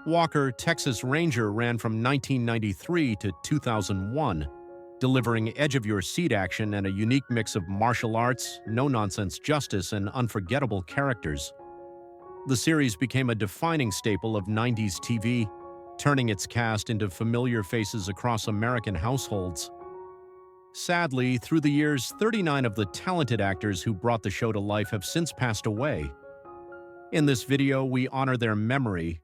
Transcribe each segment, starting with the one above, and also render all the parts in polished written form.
Walker, Texas Ranger ran from 1993 to 2001, delivering edge-of-your-seat action and a unique mix of martial arts, no-nonsense justice, and unforgettable characters. The series became a defining staple of 90s TV, turning its cast into familiar faces across American households. Sadly, through the years, 39 of the talented actors who brought the show to life have since passed away. In this video, we honor their memory,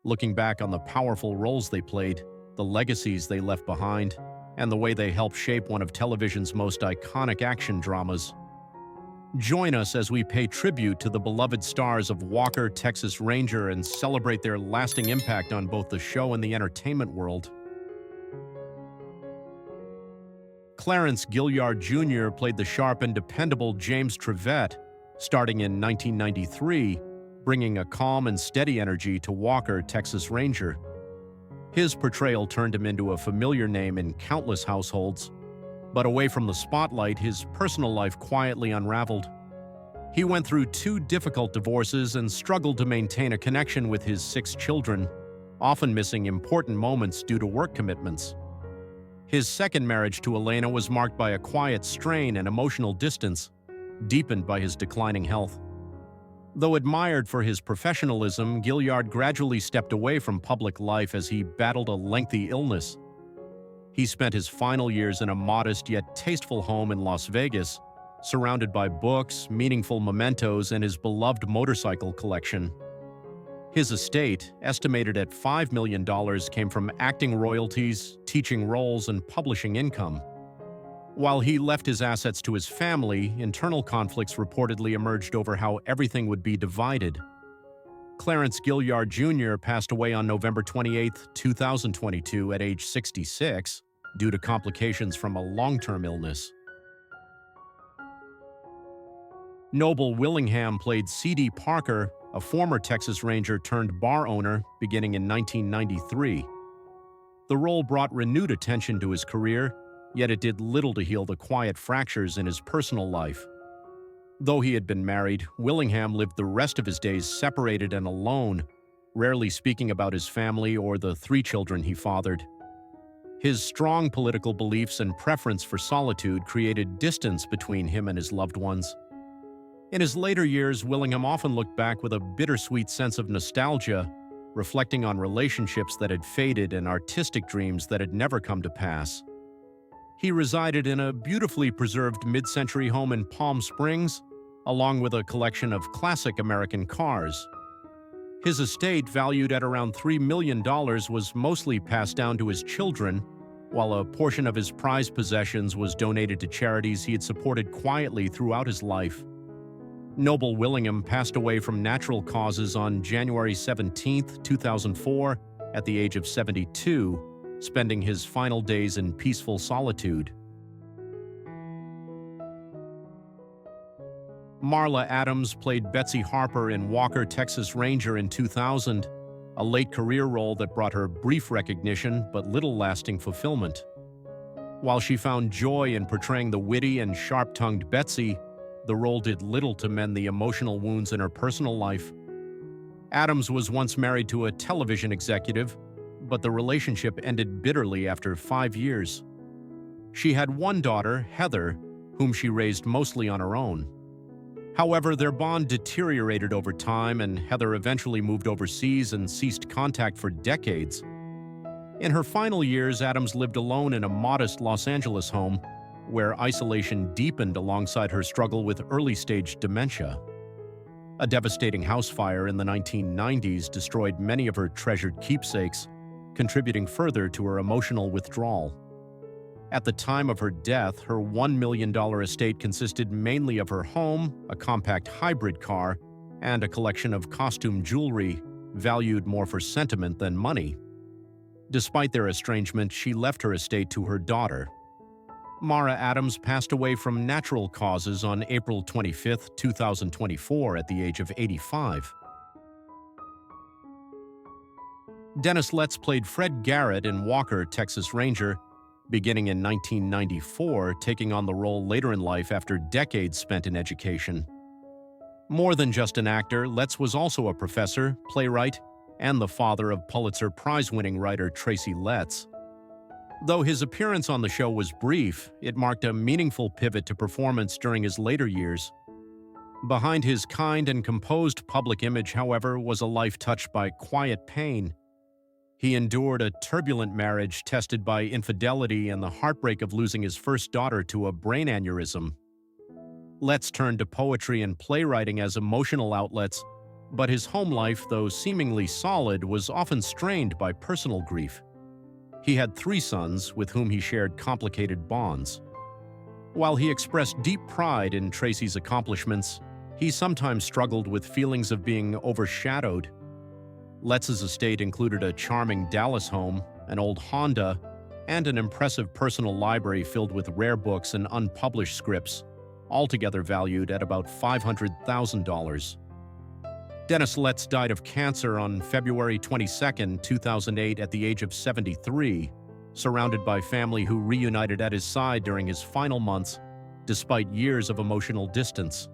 looking back on the powerful roles they played, the legacies they left behind, and the way they helped shape one of television's most iconic action dramas. Join us as we pay tribute to the beloved stars of Walker, Texas Ranger, and celebrate their lasting impact on both the show and the entertainment world. Clarence Gilyard Jr. played the sharp and dependable James Trevette, starting in 1993, bringing a calm and steady energy to Walker, Texas Ranger. His portrayal turned him into a familiar name in countless households, but away from the spotlight, his personal life quietly unraveled. He went through 2 difficult divorces and struggled to maintain a connection with his 6 children, often missing important moments due to work commitments. His second marriage to Elena was marked by a quiet strain and emotional distance, deepened by his declining health. Though admired for his professionalism, Gilyard gradually stepped away from public life as he battled a lengthy illness. He spent his final years in a modest yet tasteful home in Las Vegas, surrounded by books, meaningful mementos, and his beloved motorcycle collection. His estate, estimated at $5 million, came from acting royalties, teaching roles, and publishing income. While he left his assets to his family, internal conflicts reportedly emerged over how everything would be divided. Clarence Gilyard Jr. passed away on November 28, 2022, at age 66, due to complications from a long-term illness. Noble Willingham played C.D. Parker, a former Texas Ranger turned bar owner, beginning in 1993. The role brought renewed attention to his career, yet it did little to heal the quiet fractures in his personal life. Though he had been married, Willingham lived the rest of his days separated and alone, rarely speaking about his family or the 3 children he fathered. His strong political beliefs and preference for solitude created distance between him and his loved ones. In his later years, Willingham often looked back with a bittersweet sense of nostalgia, reflecting on relationships that had faded and artistic dreams that had never come to pass. He resided in a beautifully preserved mid-century home in Palm Springs, along with a collection of classic American cars. His estate, valued at around $3 million, was mostly passed down to his children, while a portion of his prized possessions was donated to charities he had supported quietly throughout his life. Noble Willingham passed away from natural causes on January 17, 2004, at the age of 72, spending his final days in peaceful solitude. Marla Adams played Betsy Harper in Walker, Texas Ranger in 2000, a late career role that brought her brief recognition but little lasting fulfillment. While she found joy in portraying the witty and sharp-tongued Betsy, the role did little to mend the emotional wounds in her personal life. Adams was once married to a television executive, but the relationship ended bitterly after 5 years. She had one daughter, Heather, whom she raised mostly on her own. However, their bond deteriorated over time, and Heather eventually moved overseas and ceased contact for decades. In her final years, Adams lived alone in a modest Los Angeles home, where isolation deepened alongside her struggle with early-stage dementia. A devastating house fire in the 1990s destroyed many of her treasured keepsakes, contributing further to her emotional withdrawal. At the time of her death, her $1 million estate consisted mainly of her home, a compact hybrid car, and a collection of costume jewelry, valued more for sentiment than money. Despite their estrangement, she left her estate to her daughter. Mara Adams passed away from natural causes on April 25, 2024, at the age of 85. Dennis Letts played Fred Garrett in Walker, Texas Ranger, beginning in 1994, taking on the role later in life after decades spent in education. More than just an actor, Letts was also a professor, playwright, and the father of Pulitzer Prize-winning writer Tracy Letts. Though his appearance on the show was brief, it marked a meaningful pivot to performance during his later years. Behind his kind and composed public image, however, was a life touched by quiet pain. He endured a turbulent marriage tested by infidelity and the heartbreak of losing his first daughter to a brain aneurysm. Letts turned to poetry and playwriting as emotional outlets, but his home life, though seemingly solid, was often strained by personal grief. He had 3 sons with whom he shared complicated bonds. While he expressed deep pride in Tracy's accomplishments, he sometimes struggled with feelings of being overshadowed. Letts's estate included a charming Dallas home, an old Honda, and an impressive personal library filled with rare books and unpublished scripts, altogether valued at about $500,000. Dennis Letts died of cancer on February 22, 2008, at the age of 73, surrounded by family who reunited at his side during his final months, despite years of emotional distance.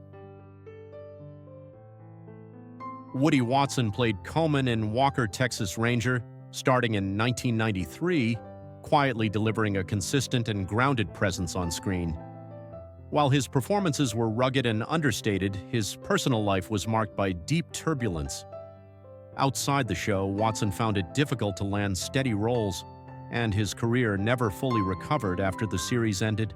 Woody Watson played Coleman in Walker, Texas Ranger, starting in 1993, quietly delivering a consistent and grounded presence on screen. While his performances were rugged and understated, his personal life was marked by deep turbulence. Outside the show, Watson found it difficult to land steady roles, and his career never fully recovered after the series ended.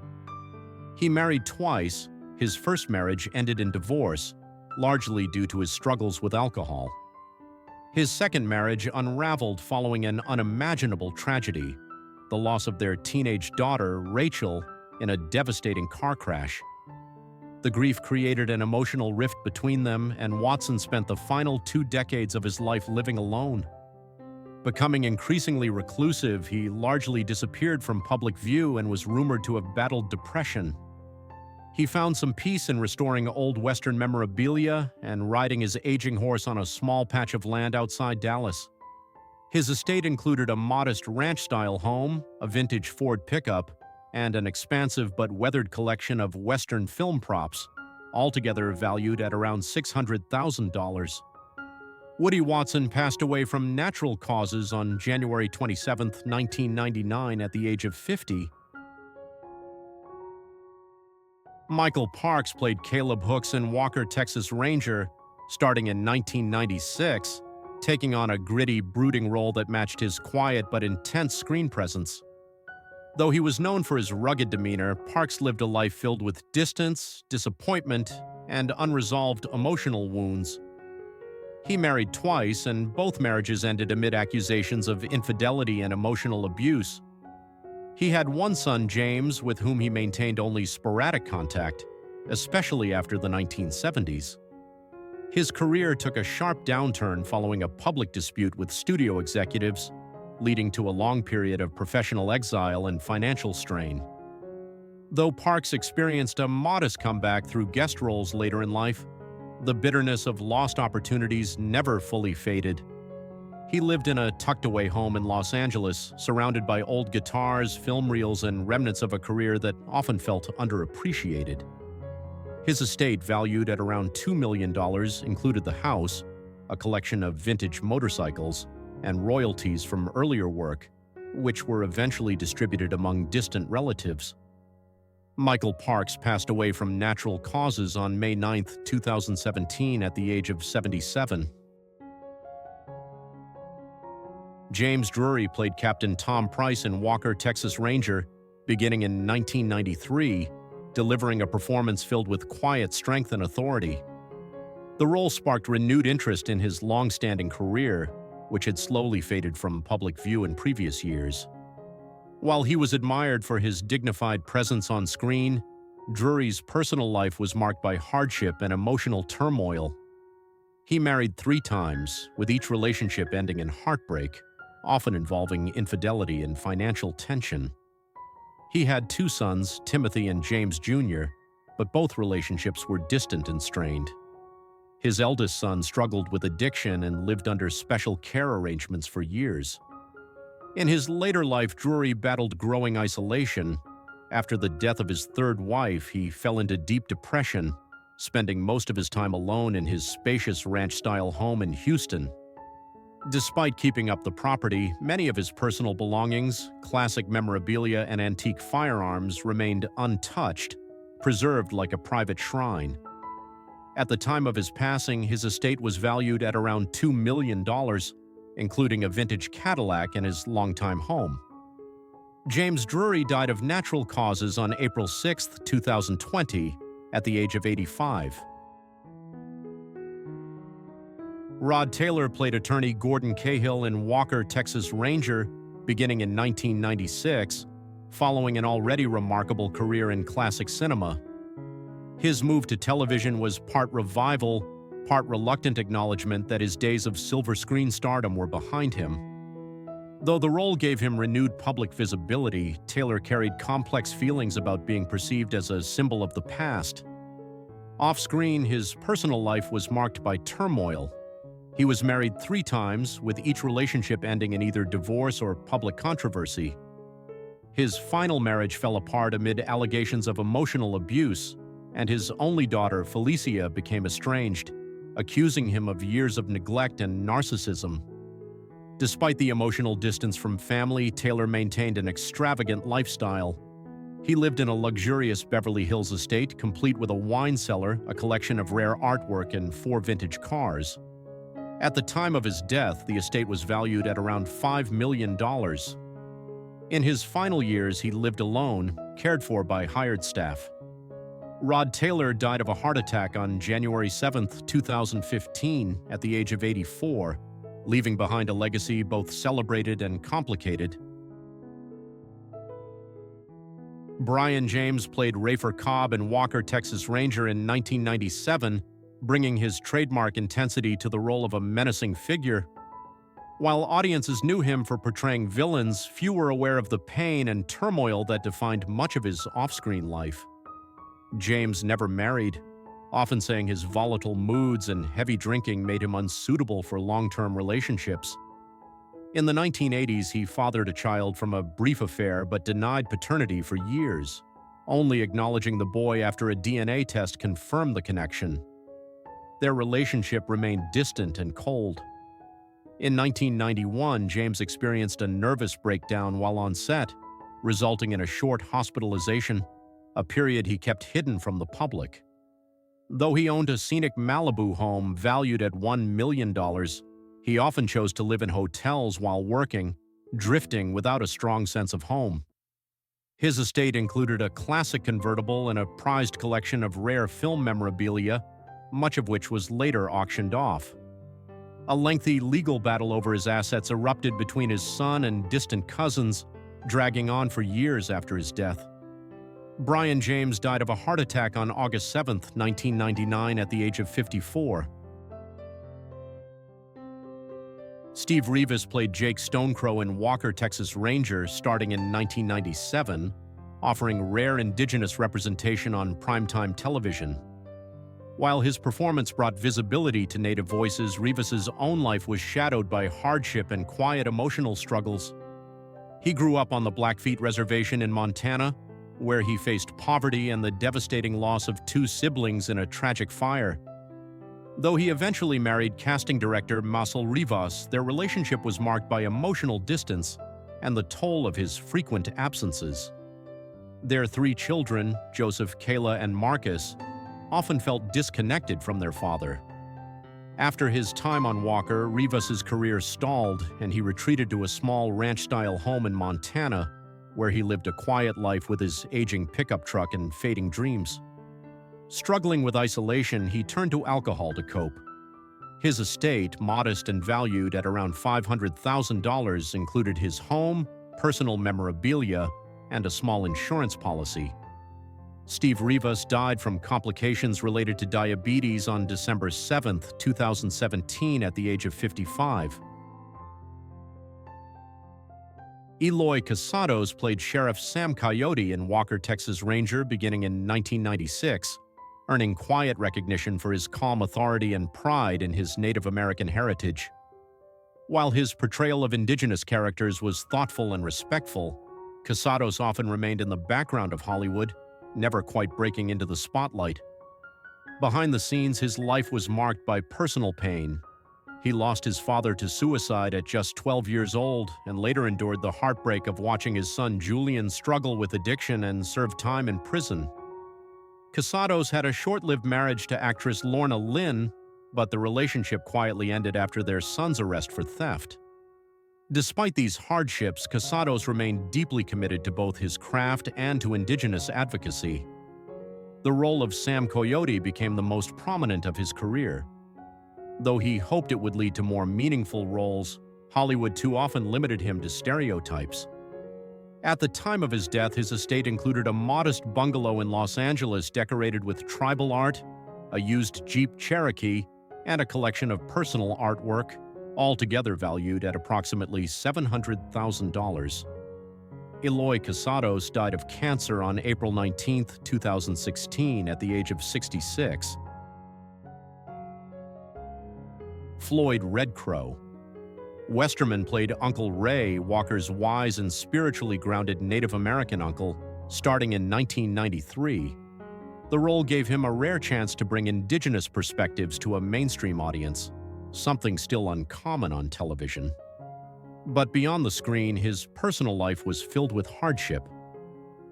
He married twice. His first marriage ended in divorce, largely due to his struggles with alcohol. His second marriage unraveled following an unimaginable tragedy, the loss of their teenage daughter, Rachel, in a devastating car crash. The grief created an emotional rift between them, and Watson spent the final 2 decades of his life living alone. Becoming increasingly reclusive, he largely disappeared from public view and was rumored to have battled depression. He found some peace in restoring old Western memorabilia and riding his aging horse on a small patch of land outside Dallas. His estate included a modest ranch-style home, a vintage Ford pickup, and an expansive but weathered collection of Western film props, altogether valued at around $600,000. Woody Watson passed away from natural causes on January 27, 1999, at the age of 50. Michael Parks played Caleb Hooks in Walker, Texas Ranger, starting in 1996, taking on a gritty, brooding role that matched his quiet but intense screen presence. Though he was known for his rugged demeanor, Parks lived a life filled with distance, disappointment, and unresolved emotional wounds. He married twice, and both marriages ended amid accusations of infidelity and emotional abuse. He had 1 son, James, with whom he maintained only sporadic contact, especially after the 1970s. His career took a sharp downturn following a public dispute with studio executives, leading to a long period of professional exile and financial strain. Though Parks experienced a modest comeback through guest roles later in life, the bitterness of lost opportunities never fully faded. He lived in a tucked-away home in Los Angeles, surrounded by old guitars, film reels, and remnants of a career that often felt underappreciated. His estate, valued at around $2 million, included the house, a collection of vintage motorcycles, and royalties from earlier work, which were eventually distributed among distant relatives. Michael Parks passed away from natural causes on May 9, 2017, at the age of 77. James Drury played Captain Tom Price in Walker, Texas Ranger, beginning in 1993, delivering a performance filled with quiet strength and authority. The role sparked renewed interest in his long-standing career, which had slowly faded from public view in previous years. While he was admired for his dignified presence on screen, Drury's personal life was marked by hardship and emotional turmoil. He married 3 times, with each relationship ending in heartbreak, often involving infidelity and financial tension. He had 2 sons, Timothy and James Jr., but both relationships were distant and strained. His eldest son struggled with addiction and lived under special care arrangements for years. In his later life, Drury battled growing isolation. After the death of his 3rd wife, he fell into deep depression, spending most of his time alone in his spacious ranch-style home in Houston. Despite keeping up the property, many of his personal belongings, classic memorabilia, and antique firearms remained untouched, preserved like a private shrine. At the time of his passing, his estate was valued at around $2 million, including a vintage Cadillac and his longtime home. James Drury died of natural causes on April 6, 2020, at the age of 85. Rod Taylor played attorney Gordon Cahill in Walker, Texas Ranger, beginning in 1996, following an already remarkable career in classic cinema. His move to television was part revival, part reluctant acknowledgement that his days of silver screen stardom were behind him. Though the role gave him renewed public visibility, Taylor carried complex feelings about being perceived as a symbol of the past. Off-screen, his personal life was marked by turmoil. He was married 3 times, with each relationship ending in either divorce or public controversy. His final marriage fell apart amid allegations of emotional abuse, and his only daughter, Felicia, became estranged, accusing him of years of neglect and narcissism. Despite the emotional distance from family, Taylor maintained an extravagant lifestyle. He lived in a luxurious Beverly Hills estate, complete with a wine cellar, a collection of rare artwork, and 4 vintage cars. At the time of his death, the estate was valued at around $5 million. In his final years, he lived alone, cared for by hired staff. Rod Taylor died of a heart attack on January 7, 2015, at the age of 84, leaving behind a legacy both celebrated and complicated. Brion James played Rafer Cobb in Walker, Texas Ranger in 1997, bringing his trademark intensity to the role of a menacing figure. While audiences knew him for portraying villains, few were aware of the pain and turmoil that defined much of his off-screen life. James never married, often saying his volatile moods and heavy drinking made him unsuitable for long-term relationships. In the 1980s, he fathered a child from a brief affair but denied paternity for years, only acknowledging the boy after a DNA test confirmed the connection. Their relationship remained distant and cold. In 1991, James experienced a nervous breakdown while on set, resulting in a short hospitalization, a period he kept hidden from the public. Though he owned a scenic Malibu home valued at $1 million, he often chose to live in hotels while working, drifting without a strong sense of home. His estate included a classic convertible and a prized collection of rare film memorabilia, much of which was later auctioned off. A lengthy legal battle over his assets erupted between his son and distant cousins, dragging on for years after his death. Brion James died of a heart attack on August 7, 1999, at the age of 54. Steve Reevis played Jake Stonecrow in Walker, Texas Ranger, starting in 1997, offering rare indigenous representation on primetime television. While his performance brought visibility to Native voices, Reevis's own life was shadowed by hardship and quiet emotional struggles. He grew up on the Blackfeet Reservation in Montana, where he faced poverty and the devastating loss of 2 siblings in a tragic fire. Though he eventually married casting director Marcel Reevis, their relationship was marked by emotional distance and the toll of his frequent absences. Their 3 children, Joseph, Kayla, and Marcus, often felt disconnected from their father. After his time on Walker, Reevis's career stalled, and he retreated to a small ranch-style home in Montana, where he lived a quiet life with his aging pickup truck and fading dreams. Struggling with isolation, he turned to alcohol to cope. His estate, modest and valued at around $500,000, included his home, personal memorabilia, and a small insurance policy. Steve Reevis died from complications related to diabetes on December 7, 2017, at the age of 55. Eloy Casados played Sheriff Sam Coyote in Walker, Texas Ranger, beginning in 1996, earning quiet recognition for his calm authority and pride in his Native American heritage. While his portrayal of indigenous characters was thoughtful and respectful, Casados often remained in the background of Hollywood, never quite breaking into the spotlight. Behind the scenes, his life was marked by personal pain. He lost his father to suicide at just 12 years old and later endured the heartbreak of watching his son Julian struggle with addiction and serve time in prison. Casados had a short-lived marriage to actress Lorna Lynn, but the relationship quietly ended after their son's arrest for theft. Despite these hardships, Casados remained deeply committed to both his craft and to indigenous advocacy. The role of Sam Coyote became the most prominent of his career. Though he hoped it would lead to more meaningful roles, Hollywood too often limited him to stereotypes. At the time of his death, his estate included a modest bungalow in Los Angeles decorated with tribal art, a used Jeep Cherokee, and a collection of personal artwork, altogether valued at approximately $700,000. Eloy Casados died of cancer on April 19, 2016, at the age of 66. Floyd Red Crow. Westerman played Uncle Ray, Walker's wise and spiritually grounded Native American uncle, starting in 1993. The role gave him a rare chance to bring indigenous perspectives to a mainstream audience, something still uncommon on television. But beyond the screen, his personal life was filled with hardship.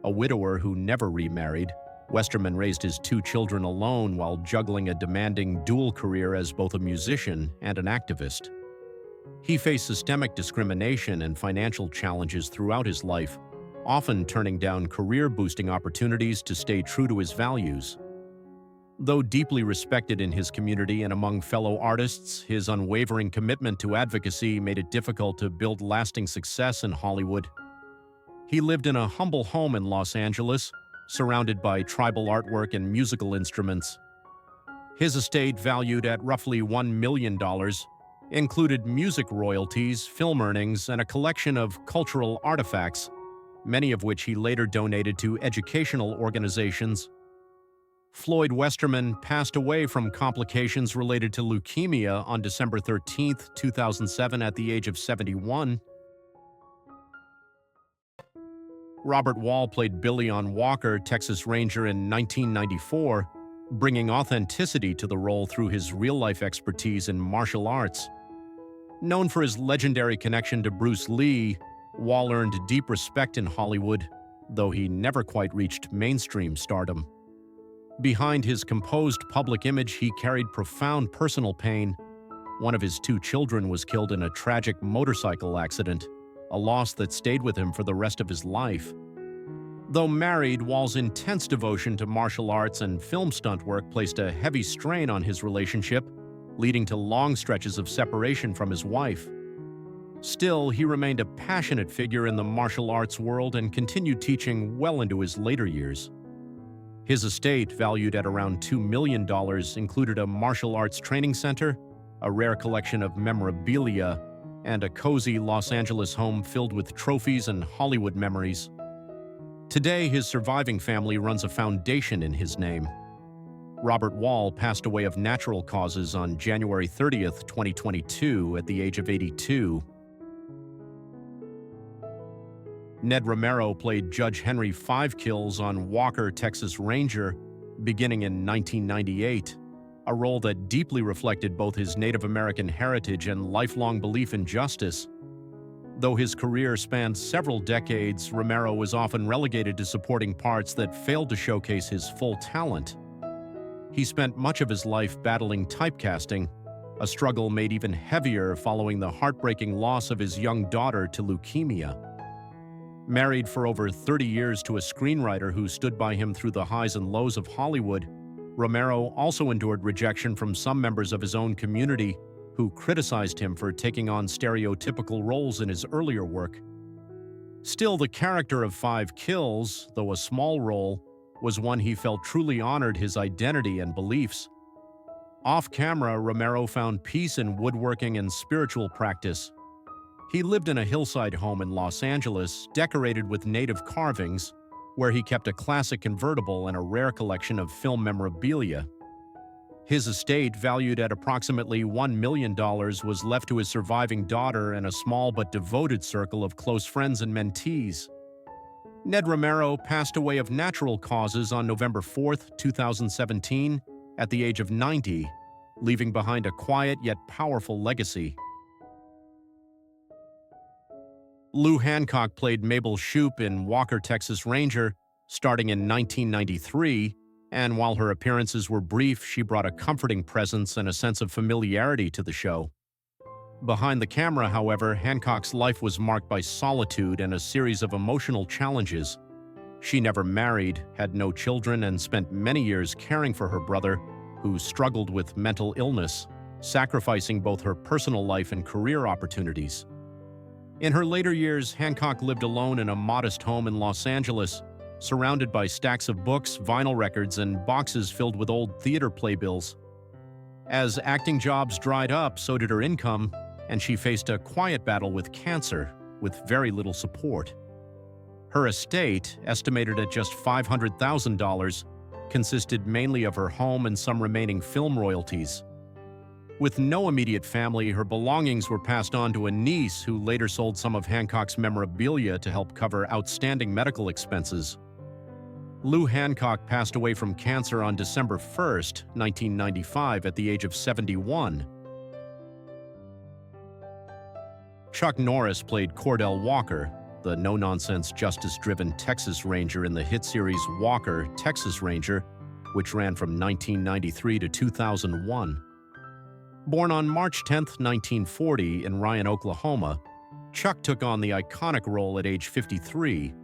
A widower who never remarried, Westerman raised his 2 children alone while juggling a demanding dual career as both a musician and an activist. He faced systemic discrimination and financial challenges throughout his life, often turning down career-boosting opportunities to stay true to his values. Though deeply respected in his community and among fellow artists, his unwavering commitment to advocacy made it difficult to build lasting success in Hollywood. He lived in a humble home in Los Angeles, surrounded by tribal artwork and musical instruments. His estate, valued at roughly $1 million, included music royalties, film earnings, and a collection of cultural artifacts, many of which he later donated to educational organizations. Floyd Westerman passed away from complications related to leukemia on December 13, 2007, at the age of 71. Robert Wall played Billy on Walker, Texas Ranger in 1994, bringing authenticity to the role through his real-life expertise in martial arts. Known for his legendary connection to Bruce Lee, Wall earned deep respect in Hollywood, though he never quite reached mainstream stardom. Behind his composed public image, he carried profound personal pain. One of his 2 children was killed in a tragic motorcycle accident, a loss that stayed with him for the rest of his life. Though married, Wall's intense devotion to martial arts and film stunt work placed a heavy strain on his relationship, leading to long stretches of separation from his wife. Still, he remained a passionate figure in the martial arts world and continued teaching well into his later years. His estate, valued at around $2 million, included a martial arts training center, a rare collection of memorabilia, and a cozy Los Angeles home filled with trophies and Hollywood memories. Today, his surviving family runs a foundation in his name. Robert Wall passed away of natural causes on January 30, 2022, at the age of 82. Ned Romero played Judge Henry Five Kills on Walker, Texas Ranger, beginning in 1998, a role that deeply reflected both his Native American heritage and lifelong belief in justice. Though his career spanned several decades, Romero was often relegated to supporting parts that failed to showcase his full talent. He spent much of his life battling typecasting, a struggle made even heavier following the heartbreaking loss of his young daughter to leukemia. Married for over 30 years to a screenwriter who stood by him through the highs and lows of Hollywood, Romero also endured rejection from some members of his own community who criticized him for taking on stereotypical roles in his earlier work. Still, the character of Five Kills, though a small role, was one he felt truly honored his identity and beliefs. Off-camera, Romero found peace in woodworking and spiritual practice. He lived in a hillside home in Los Angeles, decorated with native carvings, where he kept a classic convertible and a rare collection of film memorabilia. His estate, valued at approximately $1 million, was left to his surviving daughter and a small but devoted circle of close friends and mentees. Ned Romero passed away of natural causes on November 4, 2017, at the age of 90, leaving behind a quiet yet powerful legacy. Lou Hancock played Mabel Shoup in Walker, Texas Ranger, starting in 1993, and while her appearances were brief, she brought a comforting presence and a sense of familiarity to the show. Behind the camera, however, Hancock's life was marked by solitude and a series of emotional challenges. She never married, had no children, and spent many years caring for her brother, who struggled with mental illness, sacrificing both her personal life and career opportunities. In her later years, Hancock lived alone in a modest home in Los Angeles, surrounded by stacks of books, vinyl records, and boxes filled with old theater playbills. As acting jobs dried up, so did her income, and she faced a quiet battle with cancer, with very little support. Her estate, estimated at just $500,000, consisted mainly of her home and some remaining film royalties. With no immediate family, her belongings were passed on to a niece who later sold some of Hancock's memorabilia to help cover outstanding medical expenses. Lou Hancock passed away from cancer on December 1, 1995, at the age of 71. Chuck Norris played Cordell Walker, the no-nonsense, justice-driven Texas Ranger in the hit series Walker, Texas Ranger, which ran from 1993 to 2001. Born on March 10, 1940, in Ryan, Oklahoma, Chuck took on the iconic role at age 53,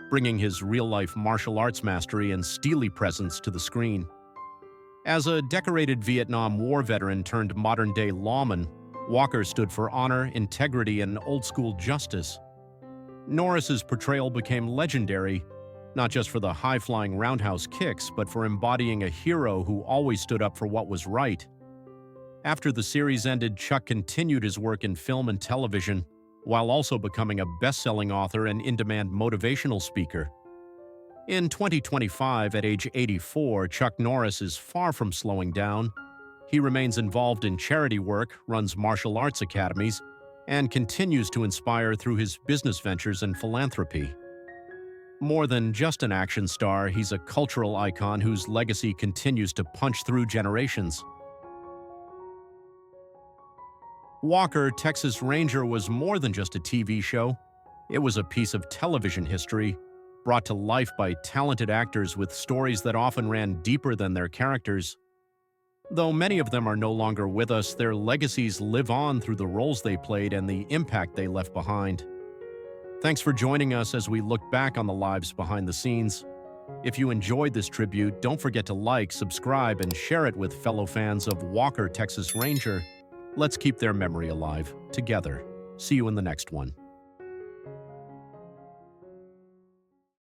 bringing his real-life martial arts mastery and steely presence to the screen. As a decorated Vietnam War veteran turned modern-day lawman, Walker stood for honor, integrity, and old-school justice. Norris's portrayal became legendary, not just for the high-flying roundhouse kicks, but for embodying a hero who always stood up for what was right. After the series ended, Chuck continued his work in film and television, while also becoming a best-selling author and in-demand motivational speaker. In 2025, at age 84, Chuck Norris is far from slowing down. He remains involved in charity work, runs martial arts academies, and continues to inspire through his business ventures and philanthropy. More than just an action star, he's a cultural icon whose legacy continues to punch through generations. Walker, Texas Ranger was more than just a TV show. It was a piece of television history, brought to life by talented actors with stories that often ran deeper than their characters. Though many of them are no longer with us, their legacies live on through the roles they played and the impact they left behind. Thanks for joining us as we look back on the lives behind the scenes. If you enjoyed this tribute, don't forget to like, subscribe, and share it with fellow fans of Walker, Texas Ranger. Let's keep their memory alive, together. See you in the next one.